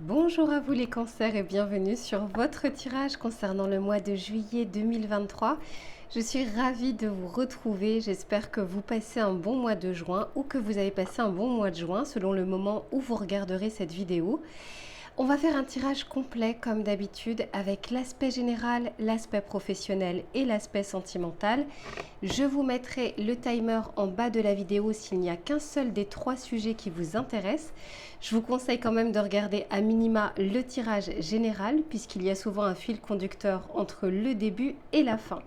Bonjour à vous les cancers et bienvenue sur votre tirage concernant le mois de juillet 2023. Je suis ravie de vous retrouver, j'espère que vous passez un bon mois de juin ou que vous avez passé un bon mois de juin selon le moment où vous regarderez cette vidéo. On va faire un tirage complet comme d'habitude avec l'aspect général, l'aspect professionnel et l'aspect sentimental. Je vous mettrai le timer en bas de la vidéo s'il n'y a qu'un seul des trois sujets qui vous intéressent. Je vous conseille quand même de regarder à minima le tirage général puisqu'il y a souvent un fil conducteur entre le début et la fin.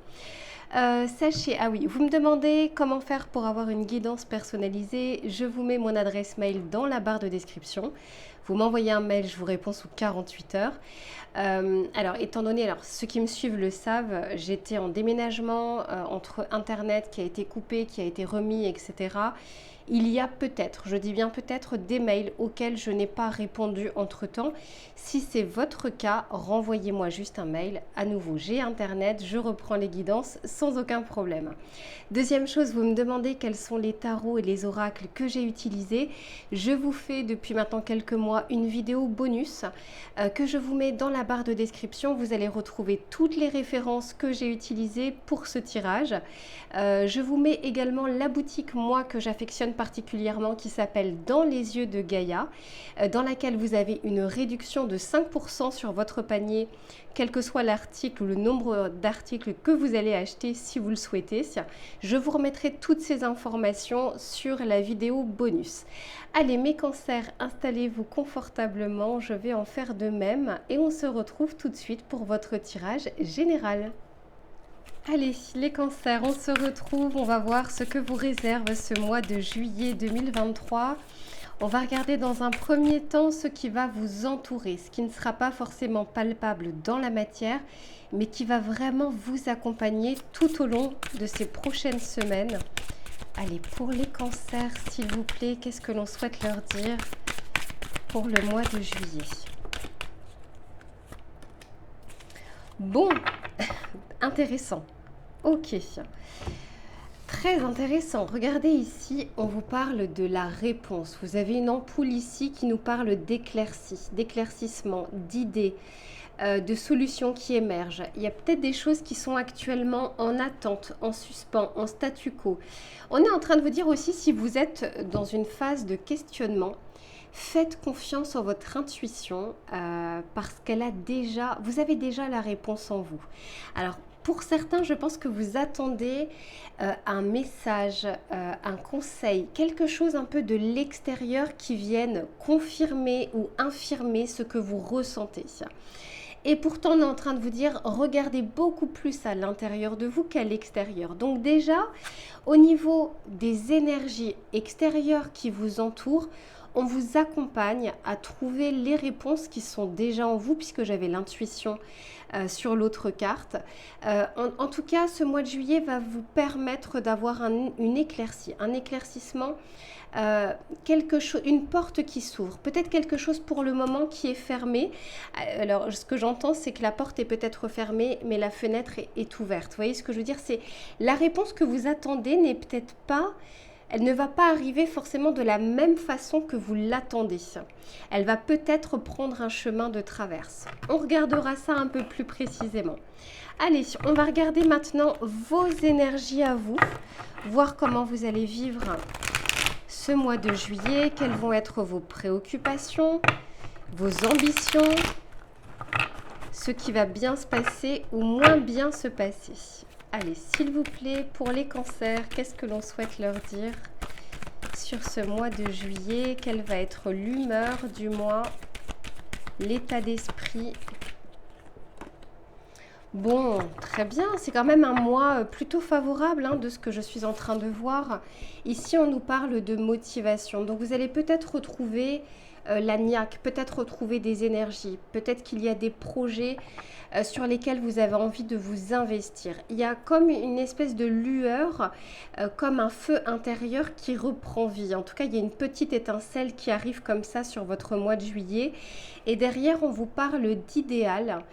Sachez, ah oui, vous me demandez comment faire pour avoir une guidance personnalisée. Je vous mets mon adresse mail dans la barre de description. Vous m'envoyez un mail, je vous réponds sous 48 heures. Alors, étant donné, ceux qui me suivent le savent, j'étais en déménagement entre Internet qui a été coupé, qui a été remis, etc. Il y a peut-être, je dis bien peut-être, des mails auxquels je n'ai pas répondu entre-temps. Si c'est votre cas, renvoyez-moi juste un mail. À nouveau, j'ai Internet, je reprends les guidances sans aucun problème. Deuxième chose, vous me demandez quels sont les tarots et les oracles que j'ai utilisés. Je vous fais depuis maintenant quelques mois une vidéo bonus que je vous mets dans la barre de description. Vous allez retrouver toutes les références que j'ai utilisées pour ce tirage. Je vous mets également la boutique, moi, que j'affectionne particulièrement, qui s'appelle Dans les yeux de Gaïa, dans laquelle vous avez une réduction de 5% sur votre panier, quel que soit l'article ou le nombre d'articles que vous allez acheter si vous le souhaitez. Je vous remettrai toutes ces informations sur la vidéo bonus. Allez, mes cancers, installez-vous confortablement, je vais en faire de même et on se retrouve tout de suite pour votre tirage général. Allez, les cancers, on se retrouve, on va voir ce que vous réserve ce mois de juillet 2023. On va regarder dans un premier temps ce qui va vous entourer, ce qui ne sera pas forcément palpable dans la matière, mais qui va vraiment vous accompagner tout au long de ces prochaines semaines. Allez, pour les cancers, s'il vous plaît, qu'est-ce que l'on souhaite leur dire pour le mois de juillet? Bon, intéressant. Ok. Très intéressant. Regardez ici, on vous parle de la réponse. Vous avez une ampoule ici qui nous parle d'éclaircie, d'éclaircissement, d'idées, de solutions qui émergent. Il y a peut-être des choses qui sont actuellement en attente, en suspens, en statu quo. On est en train de vous dire aussi, si vous êtes dans une phase de questionnement, faites confiance en votre intuition parce qu'elle a déjà, vous avez déjà la réponse en vous. Alors, pour certains, je pense que vous attendez un message, un conseil, quelque chose un peu de l'extérieur qui vienne confirmer ou infirmer ce que vous ressentez. Et pourtant, on est en train de vous dire, regardez beaucoup plus à l'intérieur de vous qu'à l'extérieur. Donc déjà, au niveau des énergies extérieures qui vous entourent, on vous accompagne à trouver les réponses qui sont déjà en vous, puisque j'avais l'intuition sur l'autre carte. En tout cas, ce mois de juillet va vous permettre d'avoir une éclaircie, un éclaircissement, une porte qui s'ouvre, peut-être quelque chose pour le moment qui est fermé. Alors, ce que j'entends, c'est que la porte est peut-être fermée, mais la fenêtre est ouverte. Vous voyez ce que je veux dire? C'est la réponse que vous attendez n'est peut-être pas... Elle ne va pas arriver forcément de la même façon que vous l'attendez. Elle va peut-être prendre un chemin de traverse. On regardera ça un peu plus précisément. Allez, on va regarder maintenant vos énergies à vous, voir comment vous allez vivre ce mois de juillet, quelles vont être vos préoccupations, vos ambitions, ce qui va bien se passer ou moins bien se passer. Allez, s'il vous plaît, pour les cancers, qu'est-ce que l'on souhaite leur dire sur ce mois de juillet? Quelle va être l'humeur du mois, l'état d'esprit? Bon, très bien, c'est quand même un mois plutôt favorable de ce que je suis en train de voir. Ici, on nous parle de motivation. Donc, vous allez peut-être retrouver la niaque, peut-être retrouver des énergies, peut-être qu'il y a des projets sur lesquels vous avez envie de vous investir. Il y a comme une espèce de lueur, comme un feu intérieur qui reprend vie. En tout cas, il y a une petite étincelle qui arrive comme ça sur votre mois de juillet. Et derrière, on vous parle d'idéal.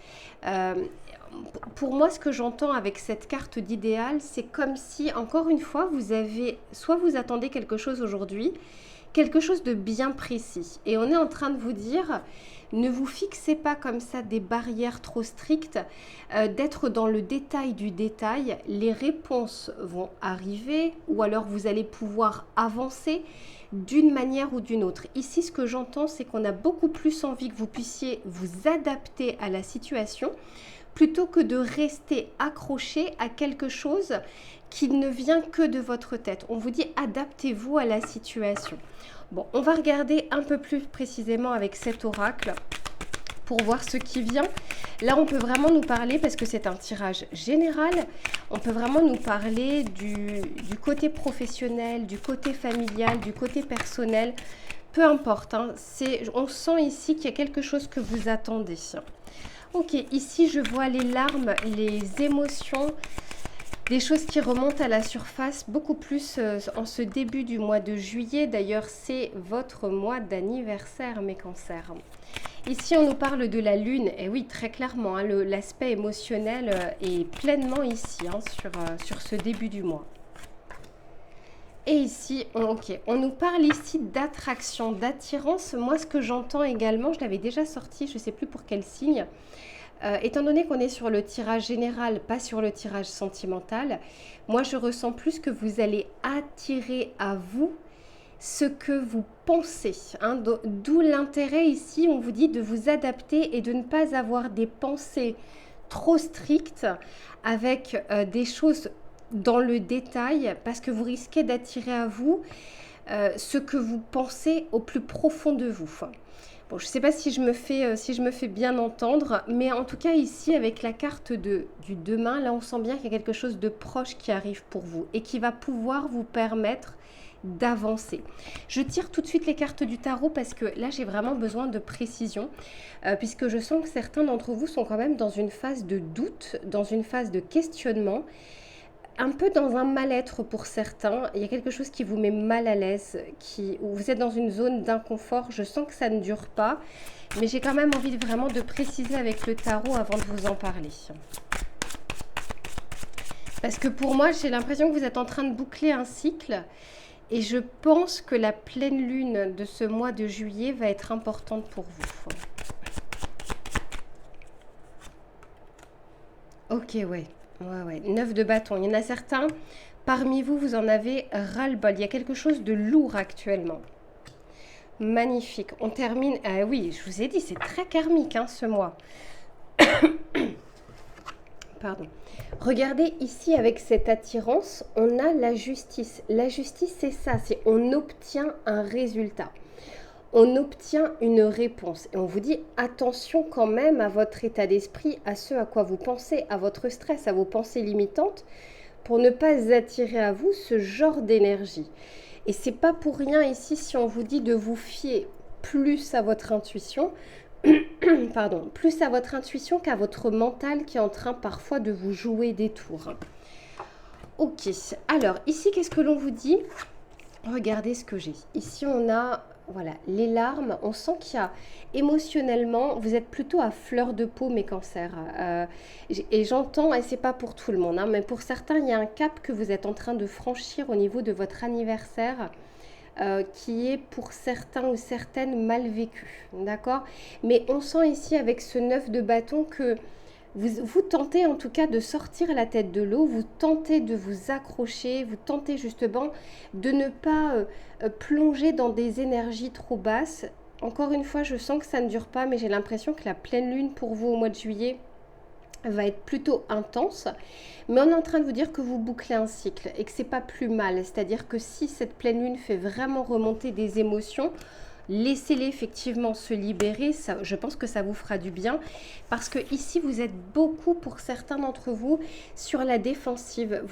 Pour moi, ce que j'entends avec cette carte d'idéal, c'est comme si, encore une fois, soit vous attendez quelque chose aujourd'hui quelque chose de bien précis. Et on est en train de vous dire, ne vous fixez pas comme ça des barrières trop strictes, d'être dans le détail du détail. Les réponses vont arriver ou alors vous allez pouvoir avancer d'une manière ou d'une autre. Ici, ce que j'entends, c'est qu'on a beaucoup plus envie que vous puissiez vous adapter à la situation plutôt que de rester accroché à quelque chose qui ne vient que de votre tête. On vous dit adaptez-vous à la situation. Bon, on va regarder un peu plus précisément avec cet oracle pour voir ce qui vient. Là, on peut vraiment nous parler, parce que c'est un tirage général, on peut vraiment nous parler du côté professionnel, du côté familial, du côté personnel, peu importe. Hein, on sent ici qu'il y a quelque chose que vous attendez. Ok, ici, je vois les larmes, les émotions, des choses qui remontent à la surface beaucoup plus en ce début du mois de juillet. D'ailleurs, c'est votre mois d'anniversaire, mes cancers. Ici, on nous parle de la lune. Et oui, très clairement, hein, l'aspect émotionnel est pleinement ici, hein, sur ce début du mois. Et ici, on nous parle ici d'attraction, d'attirance. Moi, ce que j'entends également, je l'avais déjà sorti, je ne sais plus pour quel signe. Étant donné qu'on est sur le tirage général, pas sur le tirage sentimental, moi je ressens plus que vous allez attirer à vous ce que vous pensez. Hein, d'où l'intérêt ici, on vous dit de vous adapter et de ne pas avoir des pensées trop strictes avec des choses dans le détail, parce que vous risquez d'attirer à vous ce que vous pensez au plus profond de vous. Bon, je ne sais pas si je me fais bien entendre, mais en tout cas ici, avec la carte du demain, là on sent bien qu'il y a quelque chose de proche qui arrive pour vous et qui va pouvoir vous permettre d'avancer. Je tire tout de suite les cartes du tarot parce que là j'ai vraiment besoin de précision, puisque je sens que certains d'entre vous sont quand même dans une phase de doute, dans une phase de questionnement, un peu dans un mal-être pour certains. Il y a quelque chose qui vous met mal à l'aise, où vous êtes dans une zone d'inconfort. Je sens que ça ne dure pas, mais j'ai quand même envie vraiment de préciser avec le tarot avant de vous en parler. Parce que pour moi, j'ai l'impression que vous êtes en train de boucler un cycle, et je pense que la pleine lune de ce mois de juillet va être importante pour vous. Ok, ouais. Ouais. 9 de bâton. Il y en a certains, parmi vous, vous en avez ras-le-bol. Il y a quelque chose de lourd actuellement. Magnifique. On termine... Ah oui, je vous ai dit, c'est très karmique, hein, ce mois. Pardon. Regardez ici, avec cette attirance, on a la justice. La justice, c'est ça, c'est on obtient un résultat. On obtient une réponse. Et on vous dit attention quand même à votre état d'esprit, à ce à quoi vous pensez, à votre stress, à vos pensées limitantes, pour ne pas attirer à vous ce genre d'énergie. Et c'est pas pour rien ici si on vous dit de vous fier plus à votre intuition, pardon, plus à votre intuition qu'à votre mental qui est en train parfois de vous jouer des tours. Ok, alors ici qu'est-ce que l'on vous dit? Regardez ce que j'ai. Ici on a... Voilà, les larmes, on sent qu'il y a émotionnellement, vous êtes plutôt à fleur de peau, mes cancers. Et j'entends, et c'est pas pour tout le monde, hein, mais pour certains, il y a un cap que vous êtes en train de franchir au niveau de votre anniversaire, qui est pour certains ou certaines mal vécu, d'accord? Mais on sent ici avec ce 9 de bâton que vous tentez en tout cas de sortir la tête de l'eau, vous tentez de vous accrocher, vous tentez justement de ne pas plonger dans des énergies trop basses. Encore une fois, je sens que ça ne dure pas, mais j'ai l'impression que la pleine lune pour vous au mois de juillet va être plutôt intense. Mais on est en train de vous dire que vous bouclez un cycle et que c'est pas plus mal. C'est-à-dire que si cette pleine lune fait vraiment remonter des émotions, laissez-les effectivement se libérer, ça, je pense que ça vous fera du bien, parce que ici vous êtes beaucoup, pour certains d'entre vous, sur la défensive.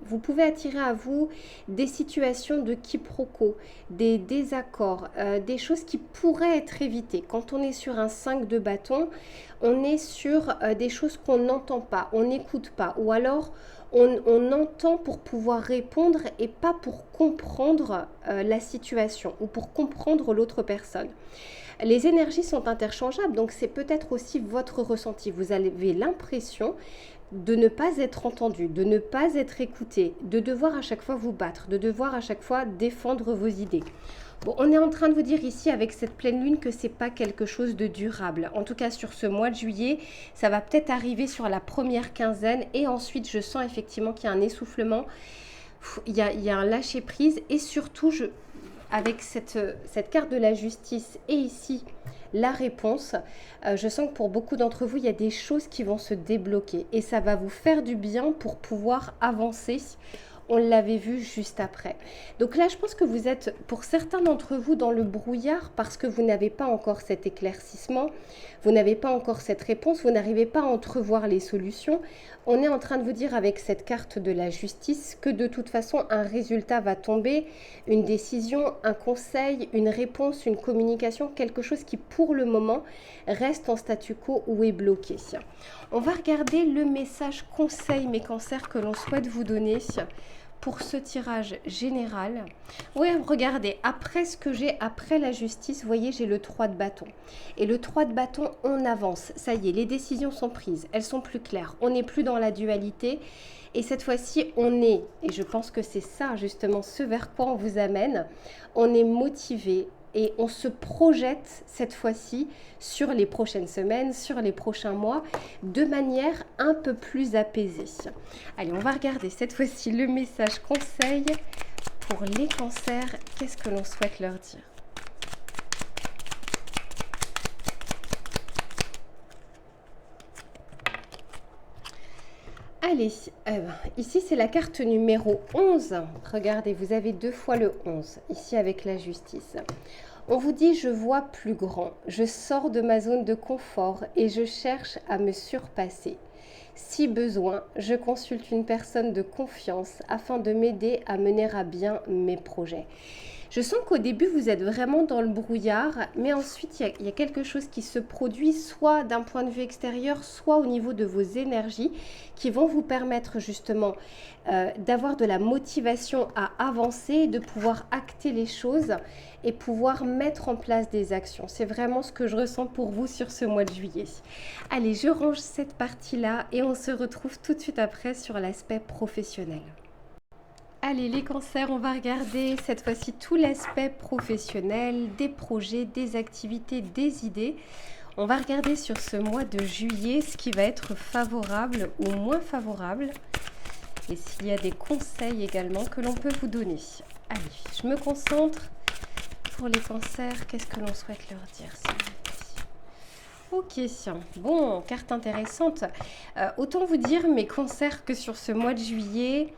Vous pouvez attirer à vous des situations de quiproquo, des désaccords, des choses qui pourraient être évitées. Quand on est sur un 5 de bâton, on est sur des choses qu'on n'entend pas, on n'écoute pas, ou alors On entend pour pouvoir répondre et pas pour comprendre la situation ou pour comprendre l'autre personne. Les énergies sont interchangeables, donc c'est peut-être aussi votre ressenti. Vous avez l'impression de ne pas être entendu, de ne pas être écouté, de devoir à chaque fois vous battre, de devoir à chaque fois défendre vos idées. Bon, on est en train de vous dire ici avec cette pleine lune que c'est pas quelque chose de durable. En tout cas, sur ce mois de juillet, ça va peut-être arriver sur la première quinzaine et ensuite je sens effectivement qu'il y a un essoufflement, il y a un lâcher prise et surtout avec cette carte de la justice et ici la réponse, je sens que pour beaucoup d'entre vous, il y a des choses qui vont se débloquer et ça va vous faire du bien pour pouvoir avancer. On l'avait vu juste après. Donc là, je pense que vous êtes, pour certains d'entre vous, dans le brouillard parce que vous n'avez pas encore cet éclaircissement, vous n'avez pas encore cette réponse, vous n'arrivez pas à entrevoir les solutions. On est en train de vous dire avec cette carte de la justice que de toute façon, un résultat va tomber, une décision, un conseil, une réponse, une communication, quelque chose qui pour le moment reste en statu quo ou est bloqué. On va regarder le message conseil mes cancers que l'on souhaite vous donner pour ce tirage général. Oui, regardez, après ce que j'ai, après la justice, vous voyez, j'ai le 3 de bâton. Et le 3 de bâton, on avance. Ça y est, les décisions sont prises, elles sont plus claires. On n'est plus dans la dualité. Et cette fois-ci, on est, et je pense que c'est ça justement ce vers quoi on vous amène, on est motivé, et on se projette cette fois-ci sur les prochaines semaines, sur les prochains mois, de manière un peu plus apaisée. Allez, on va regarder cette fois-ci le message conseil pour les cancers. Qu'est-ce que l'on souhaite leur dire ? Allez, ici c'est la carte numéro 11. Regardez, vous avez 2 fois le 11, ici avec la justice. On vous dit, je vois plus grand, je sors de ma zone de confort et je cherche à me surpasser. Si besoin, je consulte une personne de confiance afin de m'aider à mener à bien mes projets. Je sens qu'au début, vous êtes vraiment dans le brouillard, mais ensuite, il y a quelque chose qui se produit, soit d'un point de vue extérieur, soit au niveau de vos énergies, qui vont vous permettre justement d'avoir de la motivation à avancer, de pouvoir acter les choses et pouvoir mettre en place des actions. C'est vraiment ce que je ressens pour vous sur ce mois de juillet. Allez, je range cette partie-là et on se retrouve tout de suite après sur l'aspect professionnel. Allez les cancers, on va regarder cette fois-ci tout l'aspect professionnel, des projets, des activités, des idées. On va regarder sur ce mois de juillet ce qui va être favorable ou moins favorable. Et s'il y a des conseils également que l'on peut vous donner. Allez, je me concentre. Pour les cancers, qu'est-ce que l'on souhaite leur dire ? Ok, bon, carte intéressante. Autant vous dire mes cancers que sur ce mois de juillet...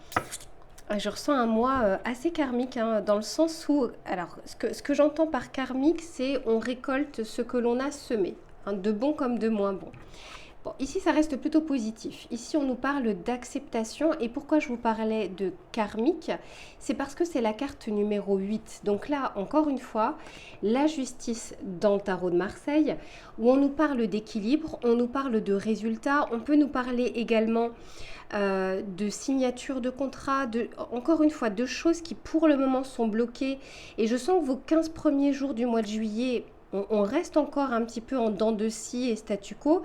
Je ressens un mois assez karmique, hein, dans le sens où, alors, ce que j'entends par karmique, c'est on récolte ce que l'on a semé, hein, de bon comme de moins bon. Bon, ici, ça reste plutôt positif. Ici, on nous parle d'acceptation. Et pourquoi je vous parlais de karmique ? C'est parce que c'est la carte numéro 8. Donc là, encore une fois, la justice dans le tarot de Marseille, où on nous parle d'équilibre, on nous parle de résultats, on peut nous parler également de signature de contrat, encore une fois, de choses qui pour le moment sont bloquées. Et je sens que vos 15 premiers jours du mois de juillet, on reste encore un petit peu en dents de scie et statu quo.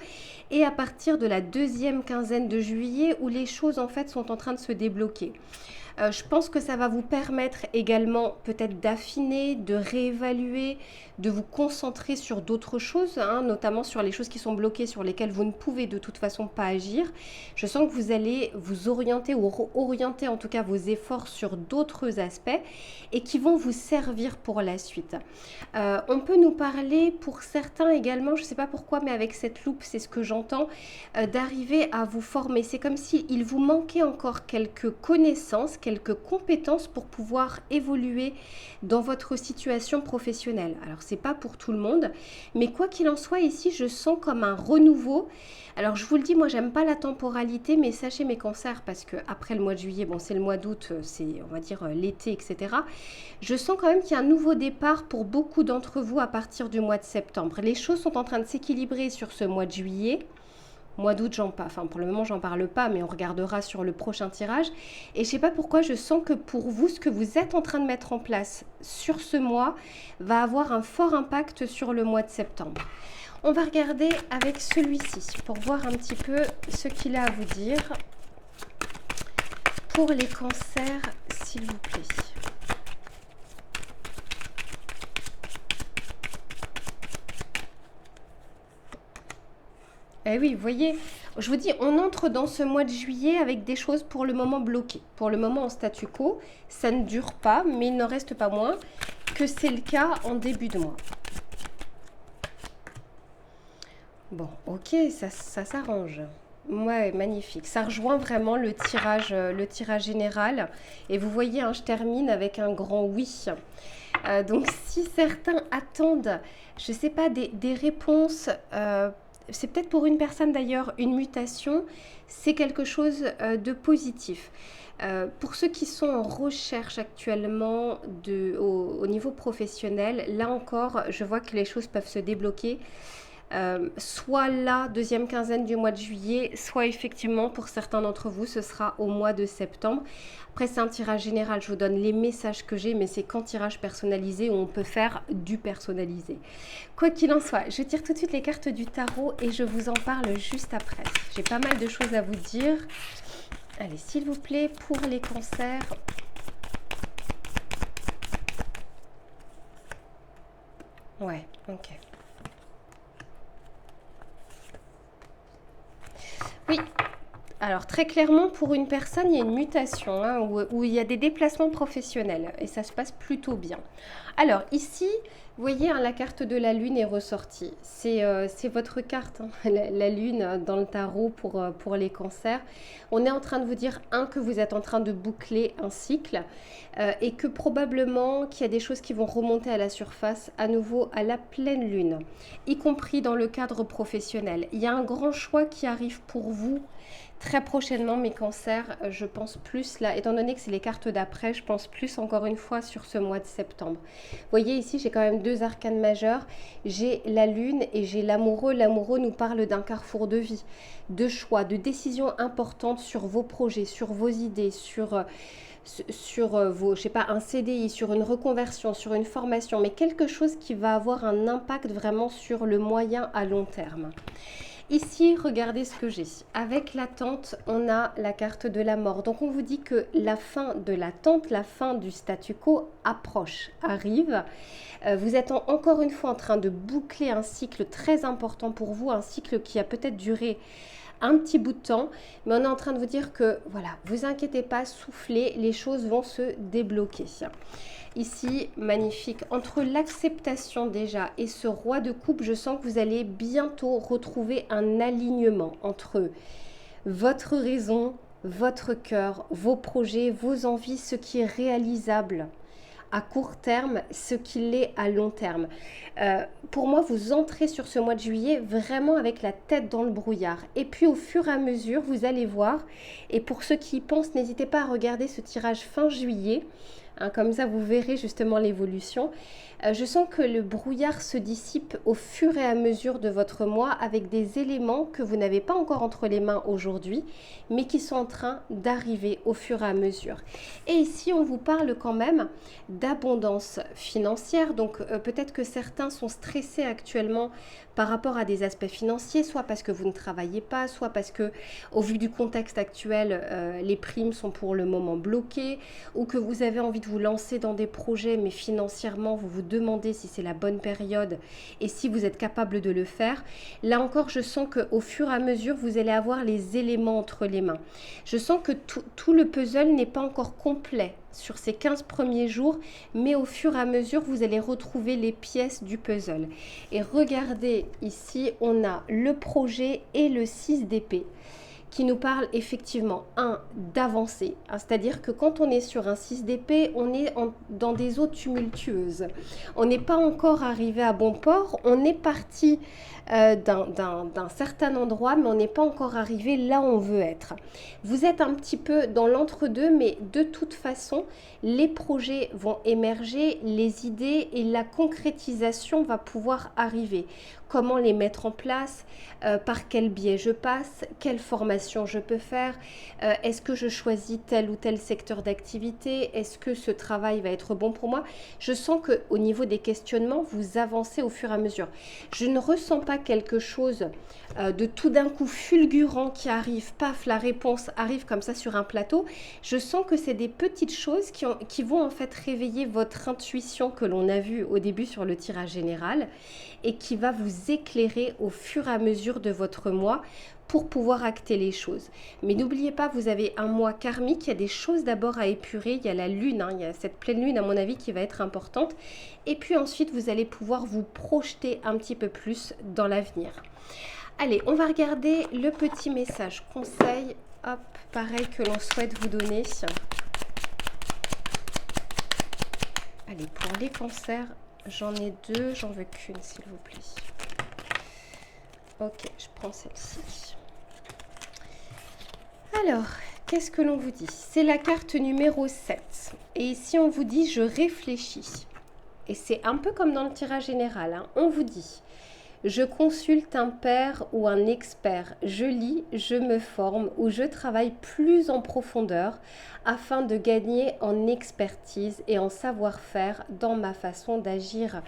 Et à partir de la deuxième quinzaine de juillet, où les choses en fait sont en train de se débloquer. Je pense que ça va vous permettre également peut-être d'affiner, de réévaluer, de vous concentrer sur d'autres choses, hein, notamment sur les choses qui sont bloquées, sur lesquelles vous ne pouvez de toute façon pas agir. Je sens que vous allez vous orienter ou orienter en tout cas vos efforts sur d'autres aspects et qui vont vous servir pour la suite. On peut nous parler pour certains également, je ne sais pas pourquoi, mais avec cette loupe, c'est ce que j'entends, d'arriver à vous former. C'est comme s'il vous manquait encore quelques connaissances, quelques compétences pour pouvoir évoluer dans votre situation professionnelle. Alors, c'est pas pour tout le monde, mais quoi qu'il en soit, ici, je sens comme un renouveau. Alors, je vous le dis, moi, j'aime pas la temporalité, mais sachez mes cancers, parce que après le mois de juillet, bon, c'est le mois d'août, c'est, on va dire, l'été, etc. Je sens quand même qu'il y a un nouveau départ pour beaucoup d'entre vous à partir du mois de septembre. Les choses sont en train de s'équilibrer sur ce mois de juillet. Mois d'août, enfin pour le moment j'en parle pas, mais on regardera sur le prochain tirage. Et je sais pas pourquoi, je sens que pour vous, ce que vous êtes en train de mettre en place sur ce mois va avoir un fort impact sur le mois de septembre. On va regarder avec celui-ci pour voir un petit peu ce qu'il a à vous dire. Pour les cancers, s'il vous plaît. Eh oui, vous voyez, je vous dis, on entre dans ce mois de juillet avec des choses pour le moment bloquées. Pour le moment en statu quo, ça ne dure pas, mais il n'en reste pas moins que c'est le cas en début de mois. Bon, ok, ça s'arrange. Ouais, magnifique. Ça rejoint vraiment le tirage général. Et vous voyez, hein, je termine avec un grand oui. Donc, si certains attendent, je ne sais pas, des réponses, c'est peut-être pour une personne d'ailleurs, une mutation, c'est quelque chose de positif. Pour ceux qui sont en recherche actuellement au niveau professionnel, là encore, je vois que les choses peuvent se débloquer. Soit la deuxième quinzaine du mois de juillet, soit effectivement pour certains d'entre vous, ce sera au mois de septembre. Après, c'est un tirage général, je vous donne les messages que j'ai, mais c'est qu'en tirage personnalisé où on peut faire du personnalisé. Quoi qu'il en soit, je tire tout de suite les cartes du tarot et je vous en parle juste après. J'ai pas mal de choses à vous dire. Allez, s'il vous plaît, pour les cancers. Ouais, ok. Oui, alors très clairement pour une personne il y a une mutation hein, où il y a des déplacements professionnels et ça se passe plutôt bien. Alors ici, vous voyez hein, la carte de la lune est ressortie. C'est votre carte, hein, la lune dans le tarot pour les cancers. On est en train de vous dire que vous êtes en train de boucler un cycle et que probablement qu'il y a des choses qui vont remonter à la surface à nouveau à la pleine lune, y compris dans le cadre professionnel. Il y a un grand choix qui arrive pour vous très prochainement, mes cancers, je pense plus là, étant donné que c'est les cartes d'après, je pense plus encore une fois sur ce mois de septembre. Vous voyez ici, j'ai quand même deux arcanes majeurs, j'ai la lune et j'ai l'amoureux. L'amoureux nous parle d'un carrefour de vie, de choix, de décisions importantes sur vos projets, sur vos idées, sur vos, je sais pas, un CDI, sur une reconversion, sur une formation, mais quelque chose qui va avoir un impact vraiment sur le moyen à long terme. Ici, regardez ce que j'ai. Avec l'attente, on a la carte de la mort. Donc, on vous dit que la fin de l'attente, la fin du statu quo approche, arrive. Vous êtes encore une fois en train de boucler un cycle très important pour vous, un cycle qui a peut-être duré un petit bout de temps, mais on est en train de vous dire que, voilà, vous inquiétez pas, soufflez, les choses vont se débloquer. Ici, magnifique. Entre l'acceptation déjà et ce roi de coupe, je sens que vous allez bientôt retrouver un alignement entre votre raison, votre cœur, vos projets, vos envies, ce qui est réalisable à court terme, ce qu'il est à long terme. Pour moi, vous entrez sur ce mois de juillet vraiment avec la tête dans le brouillard. Et puis au fur et à mesure, vous allez voir, et pour ceux qui y pensent, n'hésitez pas à regarder ce tirage fin juillet. Comme ça, vous verrez justement l'évolution. Je sens que le brouillard se dissipe au fur et à mesure de votre mois avec des éléments que vous n'avez pas encore entre les mains aujourd'hui, mais qui sont en train d'arriver au fur et à mesure. Et ici, on vous parle quand même d'abondance financière. Donc, peut-être que certains sont stressés actuellement par rapport à des aspects financiers, soit parce que vous ne travaillez pas, soit parce que, au vu du contexte actuel, les primes sont pour le moment bloquées, ou que vous avez envie de vous lancer dans des projets, mais financièrement, vous vous demandez si c'est la bonne période et si vous êtes capable de le faire. Là encore, je sens qu'au fur et à mesure, vous allez avoir les éléments entre les mains. Je sens que tout le puzzle n'est pas encore complet sur ces 15 premiers jours, mais au fur et à mesure, vous allez retrouver les pièces du puzzle. Et regardez ici, on a le projet et le 6 d'épée qui nous parle effectivement, d'avancer. C'est-à-dire que quand on est sur un 6 d'épée, on est dans des eaux tumultueuses. On n'est pas encore arrivé à bon port, on est parti d'un certain endroit, mais on n'est pas encore arrivé là où on veut être. Vous êtes un petit peu dans l'entre-deux, mais de toute façon, les projets vont émerger, les idées et la concrétisation va pouvoir arriver. Comment les mettre en place, par quel biais je passe, quelle formation je peux faire, est-ce que je choisis tel ou tel secteur d'activité, est-ce que ce travail va être bon pour moi. Je sens qu'au niveau des questionnements, vous avancez au fur et à mesure. Je ne ressens pas quelque chose de tout d'un coup fulgurant qui arrive, paf, la réponse arrive comme ça sur un plateau. Je sens que c'est des petites choses qui vont en fait réveiller votre intuition que l'on a vue au début sur le tirage général et qui va vous éclairer au fur et à mesure de votre mois pour pouvoir acter les choses. Mais n'oubliez pas, vous avez un mois karmique, il y a des choses d'abord à épurer, il y a la lune, il y a cette pleine lune à mon avis qui va être importante. Et puis ensuite, vous allez pouvoir vous projeter un petit peu plus dans l'avenir. Allez, on va regarder le petit message conseil, hop, pareil que l'on souhaite vous donner. Allez, pour les cancers, j'en ai deux, j'en veux qu'une s'il vous plaît. Ok, je prends celle-ci. Alors, qu'est-ce que l'on vous dit? C'est la carte numéro 7. Et ici, on vous dit « je réfléchis ». Et c'est un peu comme dans le tirage général. Hein. On vous dit « je consulte un père ou un expert, je lis, je me forme ou je travaille plus en profondeur afin de gagner en expertise et en savoir-faire dans ma façon d'agir ».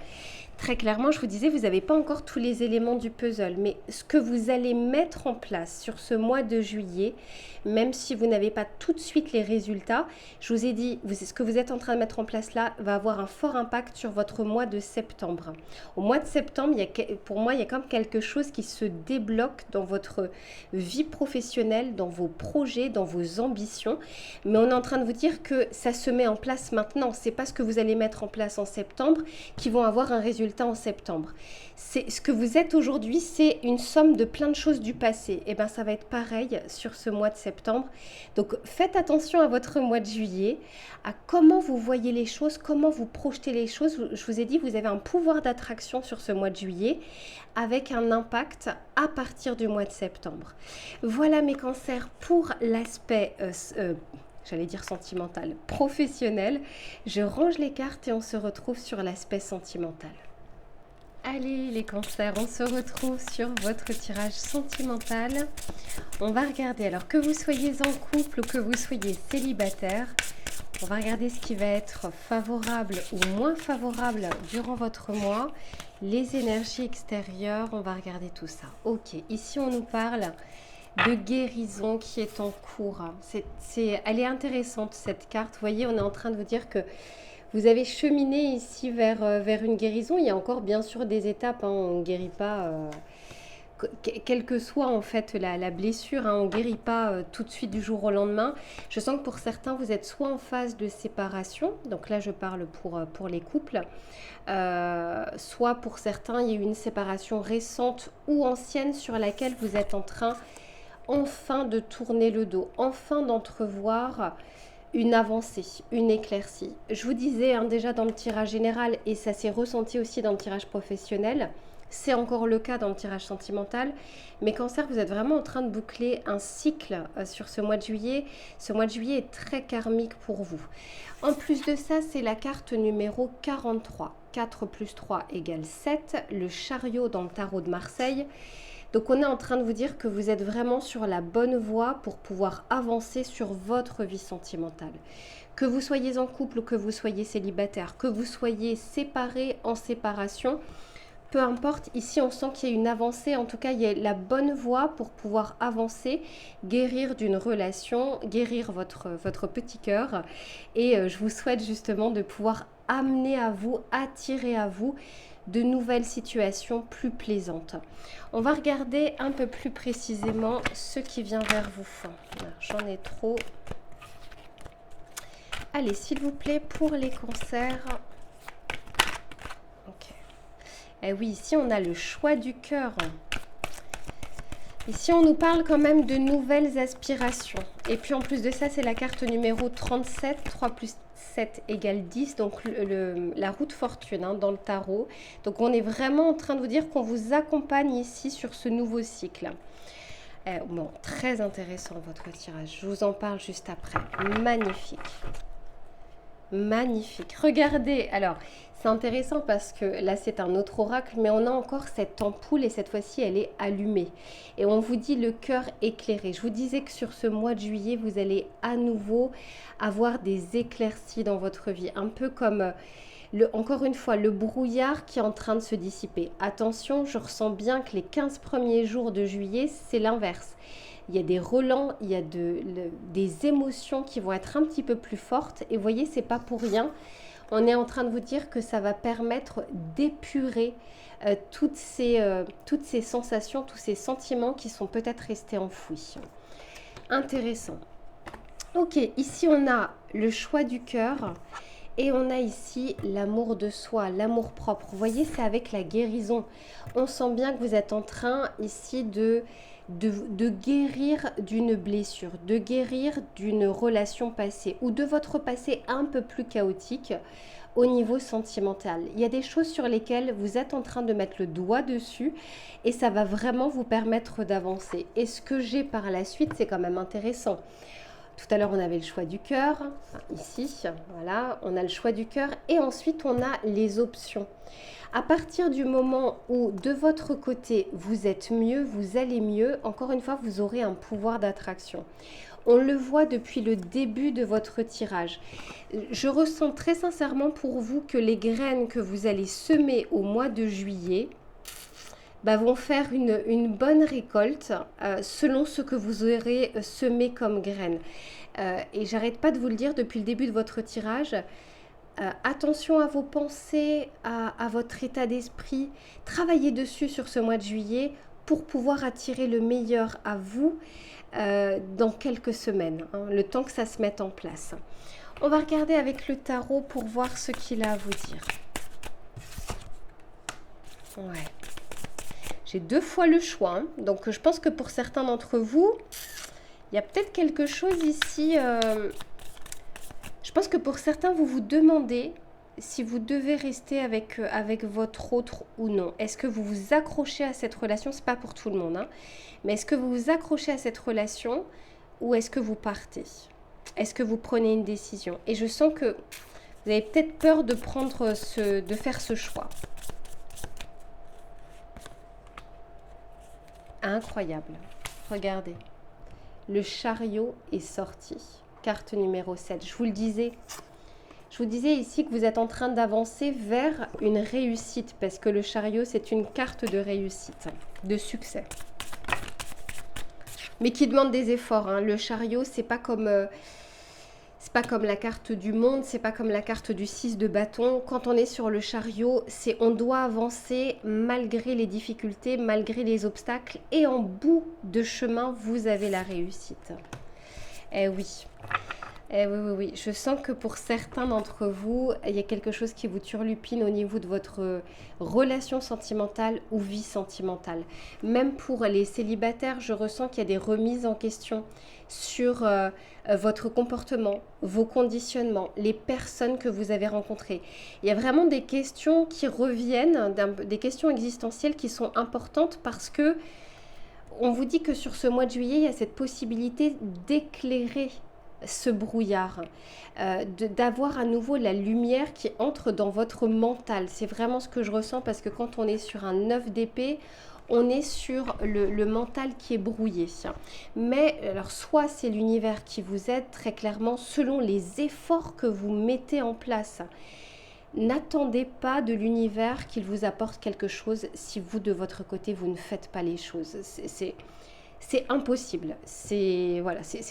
Très clairement, je vous disais, vous n'avez pas encore tous les éléments du puzzle, mais ce que vous allez mettre en place sur ce mois de juillet, même si vous n'avez pas tout de suite les résultats, je vous ai dit, ce que vous êtes en train de mettre en place là va avoir un fort impact sur votre mois de septembre. Au mois de septembre, pour moi, il y a comme quelque chose qui se débloque dans votre vie professionnelle, dans vos projets, dans vos ambitions, mais on est en train de vous dire que ça se met en place maintenant. C'est pas ce que vous allez mettre en place en septembre qui vont avoir un résultat en septembre. C'est ce que vous êtes aujourd'hui, c'est une somme de plein de choses du passé. Et bien ça va être pareil sur ce mois de septembre. Donc faites attention à votre mois de juillet, à comment vous voyez les choses, comment vous projetez les choses. Je vous ai dit, vous avez un pouvoir d'attraction sur ce mois de juillet avec un impact à partir du mois de septembre. Voilà mes cancers pour l'aspect j'allais dire sentimental, professionnel. Je range les cartes et on se retrouve sur l'aspect sentimental. Allez les cancers, on se retrouve sur votre tirage sentimental. On va regarder, alors que vous soyez en couple ou que vous soyez célibataire, on va regarder ce qui va être favorable ou moins favorable durant votre mois. Les énergies extérieures, on va regarder tout ça. Ok, ici on nous parle de guérison qui est en cours. Elle est intéressante cette carte. Vous voyez, on est en train de vous dire que vous avez cheminé ici vers une guérison. Il y a encore bien sûr des étapes. Hein. On ne guérit pas, quelle que soit en fait la blessure. Hein. On ne guérit pas tout de suite du jour au lendemain. Je sens que pour certains, vous êtes soit en phase de séparation. Donc là, je parle pour les couples. Soit pour certains, il y a eu une séparation récente ou ancienne sur laquelle vous êtes en train enfin de tourner le dos, enfin d'entrevoir une avancée, une éclaircie. Je vous disais déjà dans le tirage général, et ça s'est ressenti aussi dans le tirage professionnel, c'est encore le cas dans le tirage sentimental, mais cancer, vous êtes vraiment en train de boucler un cycle sur ce mois de juillet. Ce mois de juillet est très karmique pour vous. En plus de ça, c'est la carte numéro 43. 4 plus 3 égale 7, le chariot dans le tarot de Marseille. Donc on est en train de vous dire que vous êtes vraiment sur la bonne voie pour pouvoir avancer sur votre vie sentimentale. Que vous soyez en couple ou que vous soyez célibataire, que vous soyez séparés, en séparation, peu importe, ici on sent qu'il y a une avancée, en tout cas il y a la bonne voie pour pouvoir avancer, guérir d'une relation, guérir votre petit cœur. Et je vous souhaite justement de pouvoir amener à vous, attirer à vous de nouvelles situations plus plaisantes. On va regarder un peu plus précisément ce qui vient vers vous. J'en ai trop. Allez, s'il vous plaît, pour les cancers. Ok. Eh oui, ici on a le choix du cœur. Ici, on nous parle quand même de nouvelles aspirations. Et puis, en plus de ça, c'est la carte numéro 37. 3 plus 7 égale 10. Donc, la roue de fortune hein, dans le tarot. Donc, on est vraiment en train de vous dire qu'on vous accompagne ici sur ce nouveau cycle. Bon, très intéressant votre tirage. Je vous en parle juste après. Magnifique. Magnifique. Regardez, alors, c'est intéressant parce que là, c'est un autre oracle, mais on a encore cette ampoule et cette fois-ci, elle est allumée. Et on vous dit le cœur éclairé. Je vous disais que sur ce mois de juillet, vous allez à nouveau avoir des éclaircies dans votre vie. Un peu comme, encore une fois, le brouillard qui est en train de se dissiper. Attention, je ressens bien que les 15 premiers jours de juillet, c'est l'inverse. Il y a des relents, il y a des émotions qui vont être un petit peu plus fortes. Et vous voyez, c'est pas pour rien. On est en train de vous dire que ça va permettre d'épurer toutes ces sensations, tous ces sentiments qui sont peut-être restés enfouis. Intéressant. Ok, ici on a le choix du cœur. Et on a ici l'amour de soi, l'amour propre. Vous voyez, c'est avec la guérison. On sent bien que vous êtes en train ici de guérir d'une blessure, de guérir d'une relation passée ou de votre passé un peu plus chaotique au niveau sentimental. Il y a des choses sur lesquelles vous êtes en train de mettre le doigt dessus et ça va vraiment vous permettre d'avancer. Et ce que j'ai par la suite, c'est quand même intéressant. Tout à l'heure, on avait le choix du cœur. Ici, voilà, on a le choix du cœur. Et ensuite, on a les options. À partir du moment où, de votre côté, vous êtes mieux, vous allez mieux, encore une fois, vous aurez un pouvoir d'attraction. On le voit depuis le début de votre tirage. Je ressens très sincèrement pour vous que les graines que vous allez semer au mois de juillet, vont faire une bonne récolte selon ce que vous aurez semé comme graines. Et j'arrête pas de vous le dire depuis le début de votre tirage. Attention à vos pensées, à votre état d'esprit. Travaillez dessus sur ce mois de juillet pour pouvoir attirer le meilleur à vous dans quelques semaines, hein, le temps que ça se mette en place. On va regarder avec le tarot pour voir ce qu'il a à vous dire. Ouais. J'ai 2 fois le choix, hein. Donc je pense que pour certains d'entre vous, il y a peut-être quelque chose ici. Je pense que pour certains, vous vous demandez si vous devez rester avec votre autre ou non. Est-ce que vous vous accrochez à cette relation? C'est pas pour tout le monde, hein. Mais est-ce que vous vous accrochez à cette relation ou est-ce que vous partez? Est-ce que vous prenez une décision? Et je sens que vous avez peut-être peur de faire ce choix. Incroyable. Regardez. Le chariot est sorti. Carte numéro 7. Je vous disais ici que vous êtes en train d'avancer vers une réussite parce que le chariot, c'est une carte de réussite, de succès. Mais qui demande des efforts, hein. Le chariot, c'est pas comme la carte du monde, c'est pas comme la carte du 6 de bâton. Quand on est sur le chariot, on doit avancer malgré les difficultés, malgré les obstacles. Et en bout de chemin, vous avez la réussite. Eh oui. Oui. Je sens que pour certains d'entre vous, il y a quelque chose qui vous turlupine au niveau de votre relation sentimentale ou vie sentimentale. Même pour les célibataires, je ressens qu'il y a des remises en question sur votre comportement, vos conditionnements, les personnes que vous avez rencontrées. Il y a vraiment des questions qui reviennent, des questions existentielles qui sont importantes parce que on vous dit que sur ce mois de juillet, il y a cette possibilité d'éclairer ce brouillard, d'avoir à nouveau la lumière qui entre dans votre mental. C'est vraiment ce que je ressens parce que quand on est sur un 9 d'épée, on est sur le mental qui est brouillé. Mais alors soit c'est l'univers qui vous aide très clairement selon les efforts que vous mettez en place. N'attendez pas de l'univers qu'il vous apporte quelque chose si vous de votre côté vous ne faites pas les choses. C'est impossible, c'est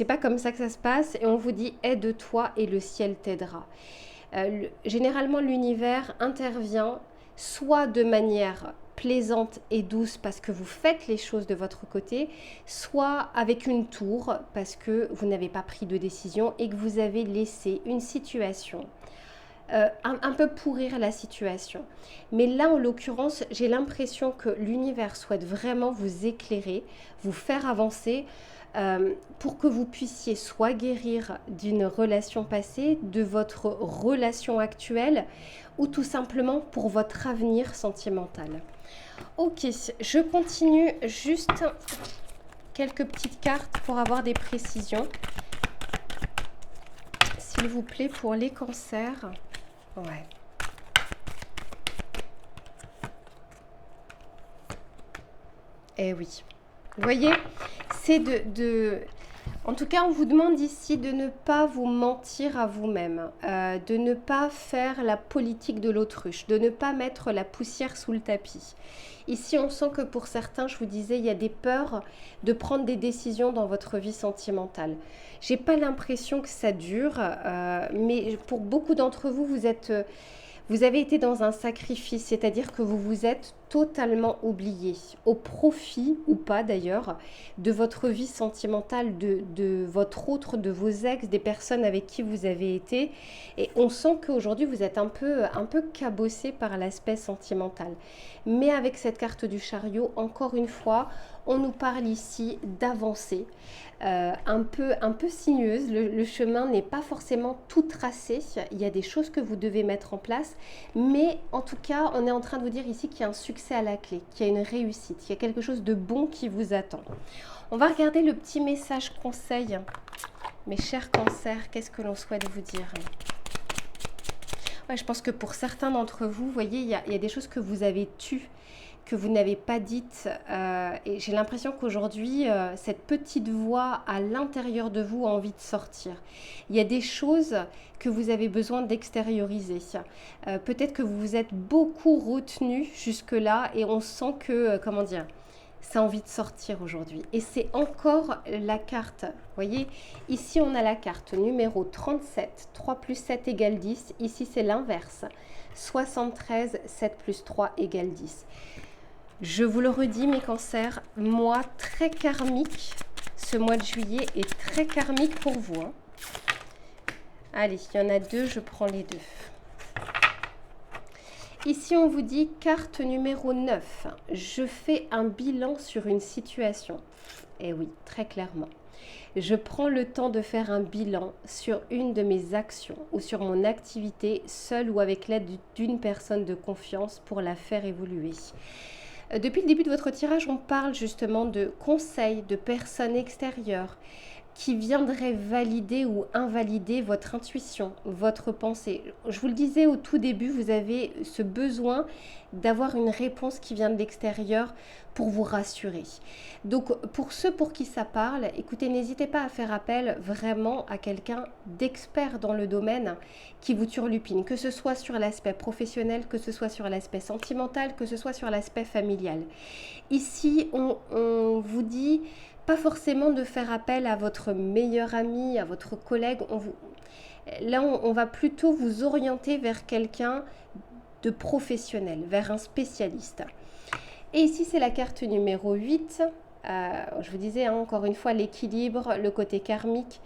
pas comme ça que ça se passe et on vous dit aide-toi et le ciel t'aidera. Généralement l'univers intervient soit de manière plaisante et douce parce que vous faites les choses de votre côté, soit avec une tour parce que vous n'avez pas pris de décision et que vous avez laissé une situation un peu pourrir la situation. Mais là, en l'occurrence, j'ai l'impression que l'univers souhaite vraiment vous éclairer, vous faire avancer pour que vous puissiez soit guérir d'une relation passée, de votre relation actuelle, ou tout simplement pour votre avenir sentimental. Ok, je continue juste quelques petites cartes pour avoir des précisions. S'il vous plaît, pour les cancers. Ouais. Eh oui. Vous voyez, c'est En tout cas, on vous demande ici de ne pas vous mentir à vous-même, de ne pas faire la politique de l'autruche, de ne pas mettre la poussière sous le tapis. Ici, on sent que pour certains, je vous disais, il y a des peurs de prendre des décisions dans votre vie sentimentale. J'ai pas l'impression que ça dure, mais pour beaucoup d'entre vous, vous avez été dans un sacrifice, c'est-à-dire que vous vous êtes totalement oublié, au profit, ou pas d'ailleurs, de votre vie sentimentale, de votre autre, de vos ex, des personnes avec qui vous avez été. Et on sent qu'aujourd'hui, vous êtes un peu cabossé par l'aspect sentimental. Mais avec cette carte du chariot, encore une fois, on nous parle ici d'avancer. Un peu sinueuse, le chemin n'est pas forcément tout tracé, il y a des choses que vous devez mettre en place, mais en tout cas, on est en train de vous dire ici qu'il y a un succès à la clé, qu'il y a une réussite, il y a quelque chose de bon qui vous attend. On va regarder le petit message conseil. Mes chers cancers, qu'est-ce que l'on souhaite vous dire? Ouais, je pense que pour certains d'entre vous, vous voyez, il y a des choses que vous avez tues, que vous n'avez pas dites. Et j'ai l'impression qu'aujourd'hui, cette petite voix à l'intérieur de vous a envie de sortir. Il y a des choses que vous avez besoin d'extérioriser. Peut-être que vous vous êtes beaucoup retenu jusque-là et on sent que, comment dire, ça a envie de sortir aujourd'hui. Et c'est encore la carte. Vous voyez, ici on a la carte numéro 37. 3 plus 7 égale 10. Ici c'est l'inverse. 73, 7 plus 3 égale 10. Je vous le redis, mes cancers, mois très karmique. Ce mois de juillet est très karmique pour vous. Hein. Allez, il y en a deux, je prends les deux. Ici, on vous dit carte numéro 9. Je fais un bilan sur une situation. Eh oui, très clairement. Je prends le temps de faire un bilan sur une de mes actions ou sur mon activité, seule ou avec l'aide d'une personne de confiance pour la faire évoluer. Depuis le début de votre tirage, on parle justement de conseils, de personnes extérieures qui viendraient valider ou invalider votre intuition, votre pensée. Je vous le disais au tout début, vous avez ce besoin d'avoir une réponse qui vient de l'extérieur pour vous rassurer. Donc pour ceux pour qui ça parle, écoutez, n'hésitez pas à faire appel vraiment à quelqu'un d'expert dans le domaine qui vous turlupine, que ce soit sur l'aspect professionnel, que ce soit sur l'aspect sentimental, que ce soit sur l'aspect familial. Ici, on vous dit pas forcément de faire appel à votre meilleur ami, à votre collègue. Là, on va plutôt vous orienter vers quelqu'un de professionnel, vers un spécialiste. Et ici, c'est la carte numéro 8. Je vous disais, hein, encore une fois, l'équilibre, le côté karmique.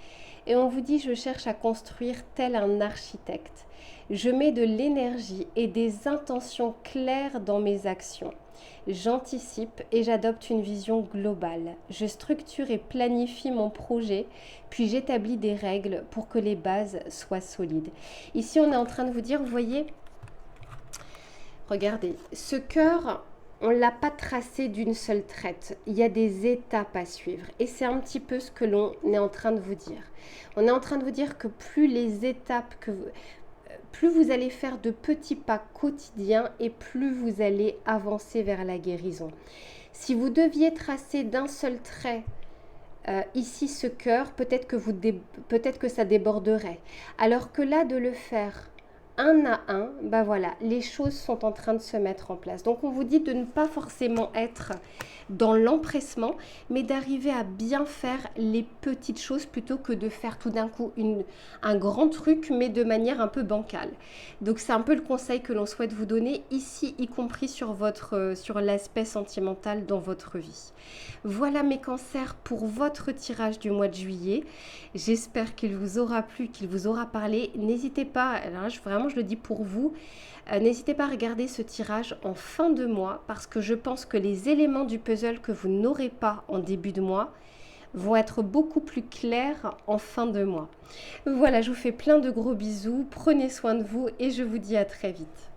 Et on vous dit, je cherche à construire tel un architecte. Je mets de l'énergie et des intentions claires dans mes actions. J'anticipe et j'adopte une vision globale. Je structure et planifie mon projet, puis j'établis des règles pour que les bases soient solides. Ici, on est en train de vous dire, vous voyez, regardez, ce cœur, on ne l'a pas tracé d'une seule traite. Il y a des étapes à suivre. Et c'est un petit peu ce que l'on est en train de vous dire. On est en train de vous dire que plus les étapes plus vous allez faire de petits pas quotidiens et plus vous allez avancer vers la guérison. Si vous deviez tracer d'un seul trait ici ce cœur, peut-être que ça déborderait. Alors que là, de le faire un à un, ben voilà, les choses sont en train de se mettre en place. Donc on vous dit de ne pas forcément être dans l'empressement, mais d'arriver à bien faire les petites choses plutôt que de faire tout d'un coup un grand truc, mais de manière un peu bancale. Donc c'est un peu le conseil que l'on souhaite vous donner ici, y compris sur l'aspect sentimental dans votre vie. Voilà mes cancers pour votre tirage du mois de juillet. J'espère qu'il vous aura plu, qu'il vous aura parlé. N'hésitez pas, alors là, vraiment vraiment je le dis pour vous. N'hésitez pas à regarder ce tirage en fin de mois parce que je pense que les éléments du puzzle que vous n'aurez pas en début de mois vont être beaucoup plus clairs en fin de mois. Voilà, je vous fais plein de gros bisous, prenez soin de vous et je vous dis à très vite.